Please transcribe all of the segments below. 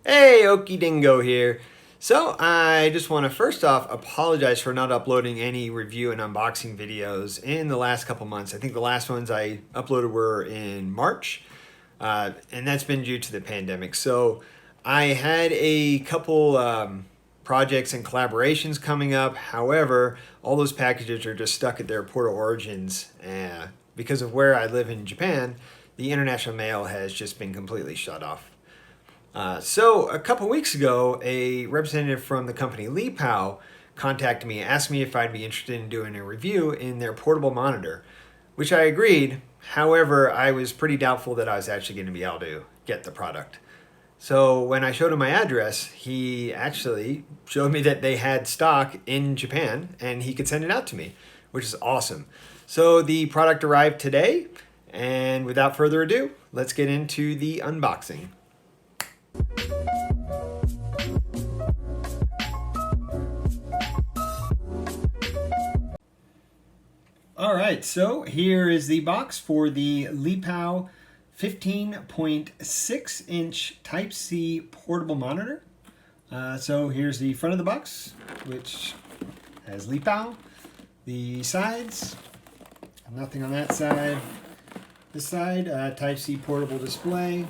Hey, Okie Dingo here. So I just want to first off apologize for not uploading any review and unboxing videos in the last couple months. I think the last ones I uploaded were in March, and that's been due to the pandemic. So I had a couple projects and collaborations coming up. However, all those packages are just stuck at their port of origins. Because of where I live in Japan, the international mail has just been completely shut off. So a couple weeks ago, a representative from the company Lepow contacted me, asked me if I'd be interested in doing a review in their portable monitor, which I agreed. However, I was pretty doubtful that I was actually going to be able to get the product. So when I showed him my address, he actually showed me that they had stock in Japan and he could send it out to me, which is awesome. So the product arrived today, and without further ado, let's get into the unboxing. Alright, so here is the box for the Lepow 15.6 inch Type-C portable monitor. So here's the front of the box, which has Lepow. The sides, nothing on that side. This side, Type-C portable display,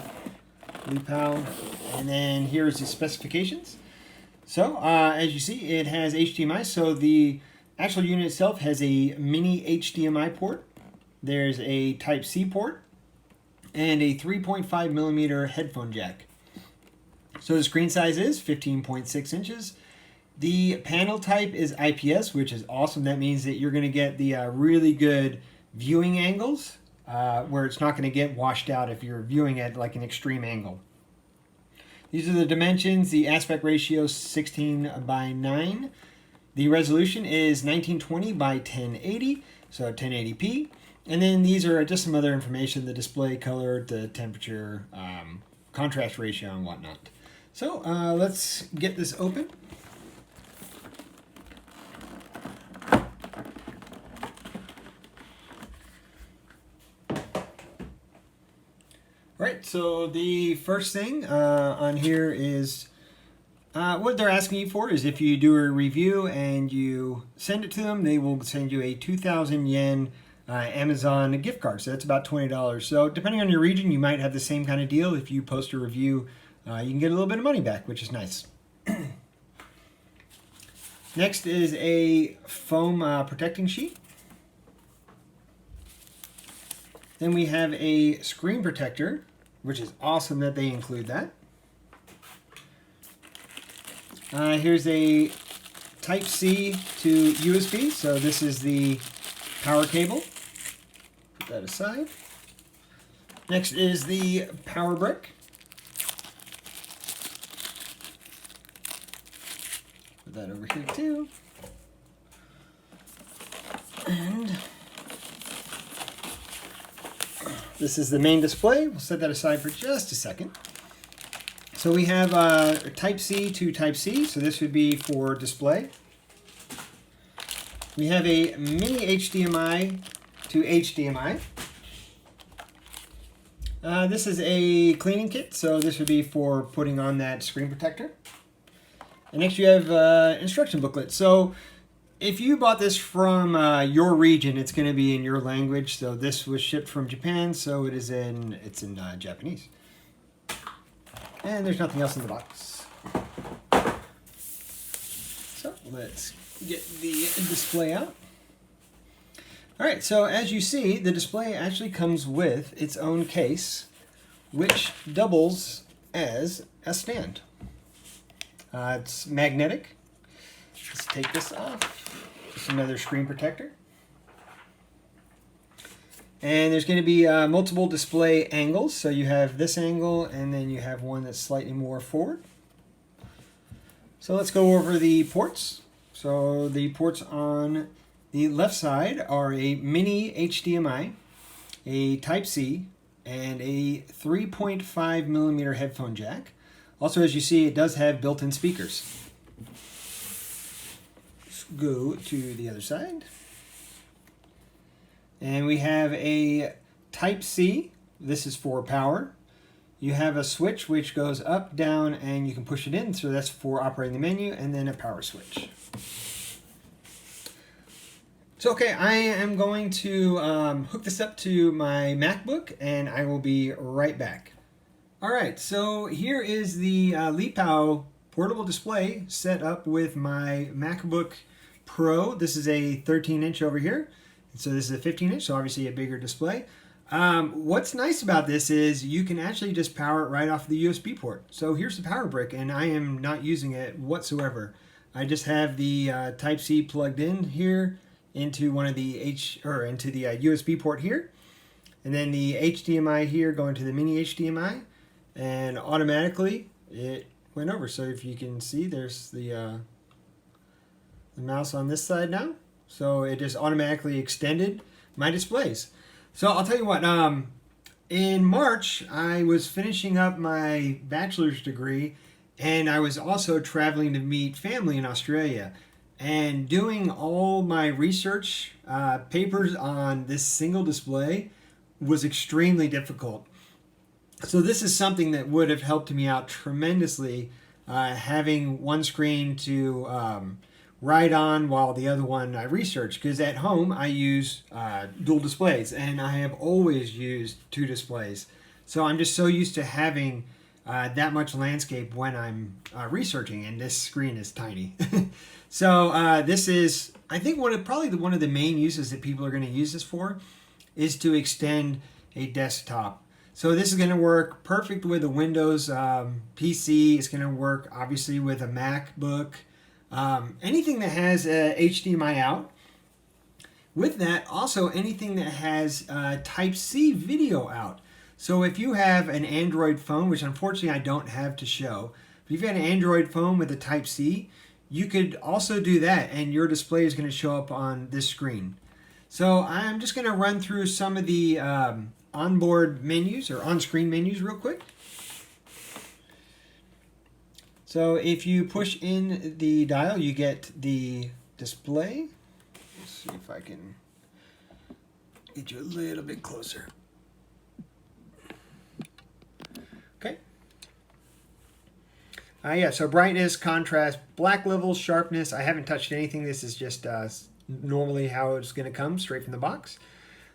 Lepow. And then here's the specifications. So as you see, it has HDMI, so the actual unit itself has a mini HDMI port. There's a Type-C port and a 3.5 millimeter headphone jack. So the screen size is 15.6 inches. The panel type is IPS, which is awesome. That means that you're going to get the really good viewing angles where it's not going to get washed out if you're viewing at like an extreme angle. These are the dimensions. The aspect ratio is 16:9. The resolution is 1920 by 1080, so 1080p. And then these are just some other information, the display color, the temperature, contrast ratio, and whatnot. So let's get this open. Right, so the first thing on here is what they're asking you for is if you do a review and you send it to them, they will send you a 2,000 yen Amazon gift card. So that's about $20. So depending on your region, you might have the same kind of deal. If you post a review, you can get a little bit of money back, which is nice. Next is a foam protecting sheet. Then we have a screen protector, which is awesome that they include that. Here's a Type-C to USB, so this is the power cable. Put that aside. Next is the power brick. Put that over here too. And this is the main display. We'll set that aside for just a second. So we have Type-C to Type-C, so this would be for display. We have a mini HDMI to HDMI. This is a cleaning kit, so this would be for putting on that screen protector. And next you have instruction booklet. So if you bought this from your region, it's going to be in your language. So this was shipped from Japan, so it's in Japanese. And there's nothing else in the box. So let's get the display out. All right, so as you see, the display actually comes with its own case, which doubles as a stand. It's magnetic. Let's take this off. Just another screen protector. And there's going to be multiple display angles. So you have this angle, and then you have one that's slightly more forward. So let's go over the ports. So the ports on the left side are a mini HDMI, a Type-C, and a 3.5 millimeter headphone jack. Also, as you see, it does have built-in speakers. Let's go to the other side. And we have a Type-C. This is for power. you have a switch which goes up, down, and you can push it in. So that's for operating the menu, and then a power switch. So okay, I am going to hook this up to my MacBook, and I will be right back. All right, so here is the Lepow portable display set up with my MacBook Pro. This is a 13-inch over here, and so this is a 15-inch, so obviously a bigger display. What's nice about this is you can actually just power it right off the USB port. So here's the power brick, and I am not using it whatsoever. I just have the Type-C plugged in here into one of the into the USB port here, and then the HDMI here going to the mini HDMI, and automatically it went over. So if you can see, there's the mouse on this side now, so it just automatically extended my displays. So I'll tell you what, in March I was finishing up my bachelor's degree, and I was also traveling to meet family in Australia. And doing all my research papers on this single display was extremely difficult. So this is something that would have helped me out tremendously, having one screen to write on while the other one I research. Because at home I use dual displays, and I have always used two displays. So I'm just so used to having that much landscape when I'm researching, and this screen is tiny. So this is, I think, probably one of the main uses that people are going to use this for is to extend a desktop. So this is going to work perfect with a Windows PC. It's going to work obviously with a MacBook. Anything that has HDMI out. With that, also anything that has Type-C video out. So if you have an Android phone, which unfortunately I don't have to show, but if you have an Android phone with a Type-C, you could also do that, and your display is going to show up on this screen. So I'm just going to run through some of the onboard menus or on-screen menus real quick. So if you push in the dial, you get the display. Let's see if I can get you a little bit closer. Okay. Yeah, so brightness, contrast, black levels, sharpness. I haven't touched anything. This is just normally how it's going to come straight from the box.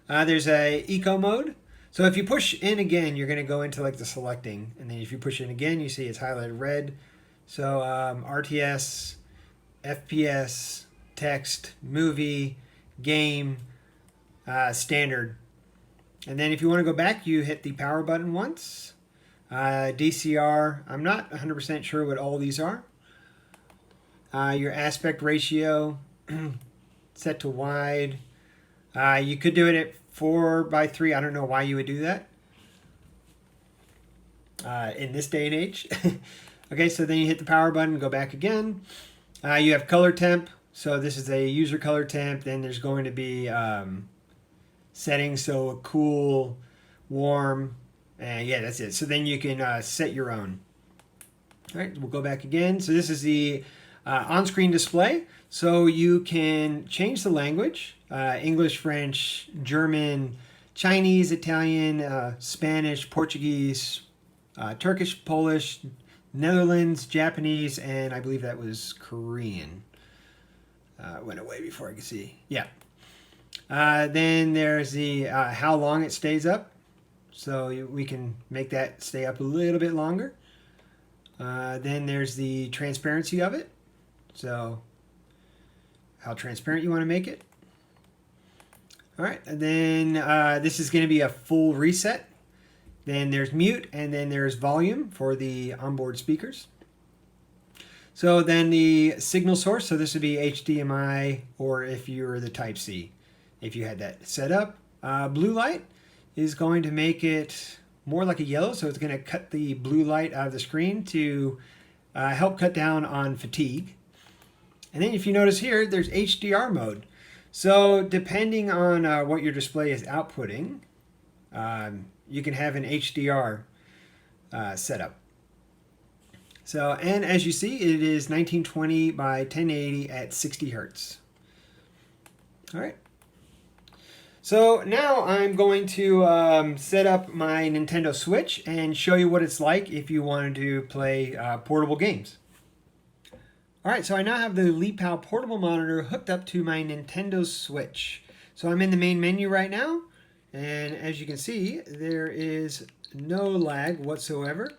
There's a eco mode. So if you push in again, you're going to go into like the selecting. And then if you push in again, you see it's highlighted red. So RTS, FPS, text, movie, game, standard. And then if you want to go back, you hit the power button once. DCR, I'm not 100% sure what all these are. Your aspect ratio, set to wide. You could do it at 4:3. I don't know why you would do that in this day and age. Okay, so then you hit the power button, go back again. You have color temp. So this is a user color temp. Then there's going to be settings, so a cool, warm, and yeah, that's it. So then you can set your own. All right, we'll go back again. So this is the on-screen display. So you can change the language, English, French, German, Chinese, Italian, Spanish, Portuguese, Turkish, Polish, Netherlands, Japanese, and I believe that was Korean. Went away before I could see. Yeah. Then there's the how long it stays up. So we can make that stay up a little bit longer. Then there's the transparency of it. So how transparent you want to make it. All right, and then this is going to be a full reset. Then there's mute, and then there's volume for the onboard speakers. So then the signal source, so this would be HDMI, or if you're the Type-C, if you had that set up. Blue light is going to make it more like a yellow, so it's going to cut the blue light out of the screen to help cut down on fatigue. And then if you notice here, there's HDR mode. So depending on what your display is outputting, you can have an HDR setup. So, and as you see, it is 1920 by 1080 at 60 Hertz. All right. So now I'm going to set up my Nintendo Switch and show you what it's like if you wanted to play portable games. Alright, so I now have the Lepow portable monitor hooked up to my Nintendo Switch. So I'm in the main menu right now, and as you can see, there is no lag whatsoever.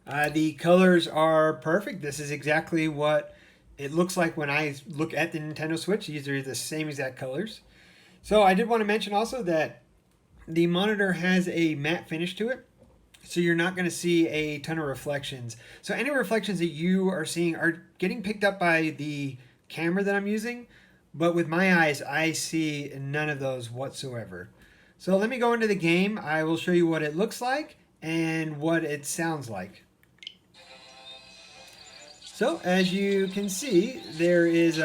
The colors are perfect. This is exactly what it looks like when I look at the Nintendo Switch. These are the same exact colors. So I did want to mention also that the monitor has a matte finish to it, so you're not going to see a ton of reflections. So any reflections that you are seeing are getting picked up by the camera that I'm using, but with my eyes, I see none of those whatsoever. So let me go into the game. I will show you what it looks like and what it sounds like. So as you can see, there's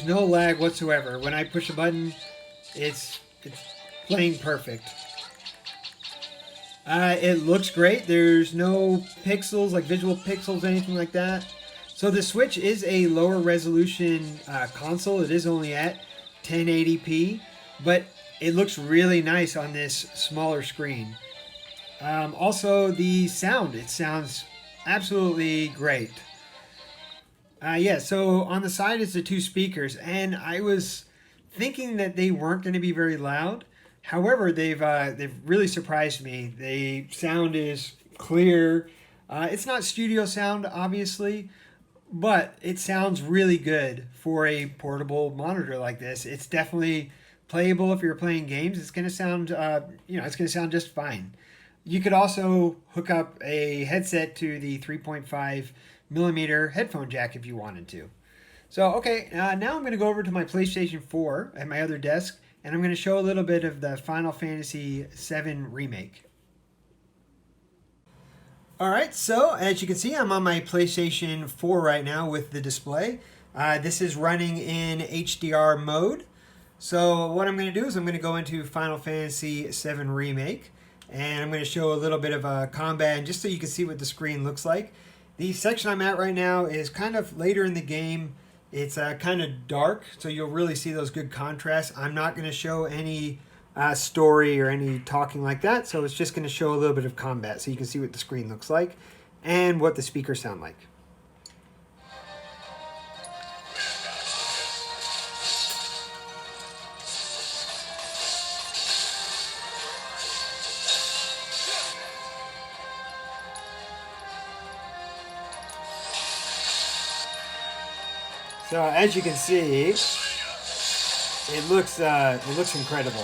no lag whatsoever. When I push a button, it's playing perfect. It looks great. There's no pixels, like visual pixels, anything like that. So the Switch is a lower resolution console. It is only at 1080p, but it looks really nice on this smaller screen. Also, the sound, it sounds absolutely great. Yeah, so on the side is the two speakers, and I was thinking that they weren't going to be very loud. However, they've really surprised me. The sound is clear. It's not studio sound, obviously, but it sounds really good for a portable monitor like this. It's definitely playable if you're playing games. It's going to sound, it's going to sound just fine. You could also hook up a headset to the 3.5mm headphone jack if you wanted to. So, okay, now I'm going to go over to my PlayStation 4 at my other desk, and I'm going to show a little bit of the Final Fantasy VII Remake. Alright, so as you can see, I'm on my PlayStation 4 right now with the display. This is running in HDR mode. So what I'm going to do is I'm going to go into Final Fantasy VII Remake, and I'm going to show a little bit of combat, and just so you can see what the screen looks like. The section I'm at right now is kind of later in the game. It's kind of dark, so you'll really see those good contrasts. I'm not going to show any story or any talking like that, so it's just going to show a little bit of combat so you can see what the screen looks like and what the speakers sound like. So as you can see, it looks incredible.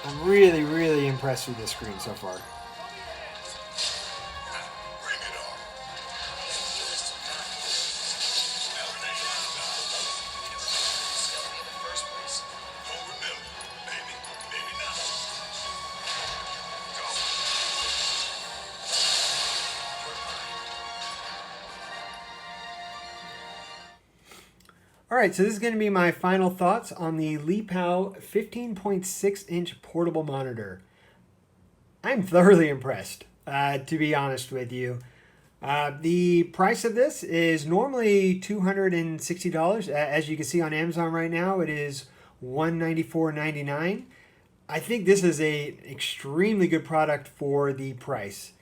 I'm really impressed with this screen so far. Alright, so this is going to be my final thoughts on the Lepow 15.6-inch portable monitor. I'm thoroughly impressed, to be honest with you. The price of this is normally $260. As you can see on Amazon right now, it is $194.99. I think this is an extremely good product for the price.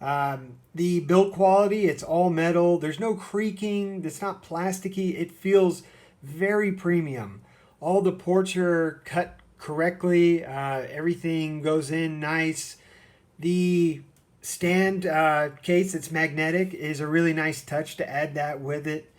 The build quality, it's all metal. There's no creaking. It's not plasticky. It feels very premium. All the ports are cut correctly. Everything goes in nice. The stand case, it's magnetic, is a really nice touch to add that with it.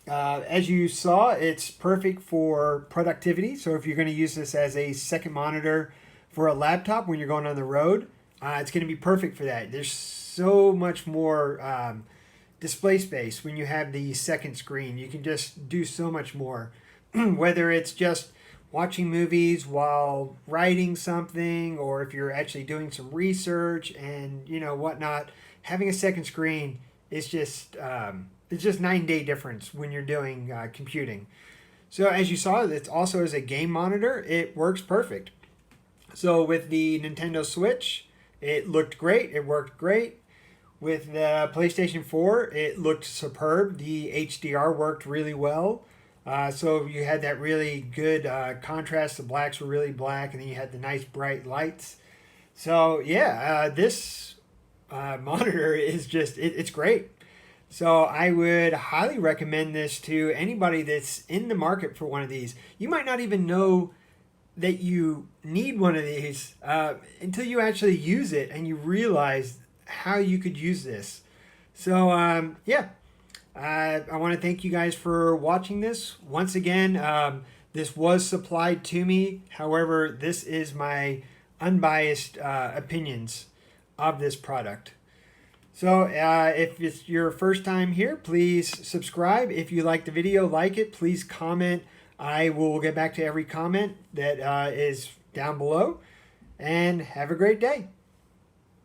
As you saw, it's perfect for productivity. So if you're going to use this as a second monitor for a laptop when you're going on the road, it's going to be perfect for that. There's so much more display space when you have the second screen. You can just do so much more. Whether it's just watching movies while writing something, or if you're actually doing some research and whatnot, having a second screen is just it's just night and day difference when you're doing computing. So as you saw, it's also as a game monitor, it works perfect. So with the Nintendo Switch, it looked great. It worked great. With the PlayStation 4, it looked superb. The HDR worked really well. So you had that really good contrast. The blacks were really black, and then you had the nice bright lights. So yeah, this monitor is just, it's great. So I would highly recommend this to anybody that's in the market for one of these. You might not even know that you need one of these until you actually use it and you realize how you could use this. So yeah, I want to thank you guys for watching this. Once again, this was supplied to me. However, this is my unbiased opinions of this product. So if it's your first time here, please subscribe. If you like the video, like it, please comment. I will get back to every comment that is down below. And have a great day.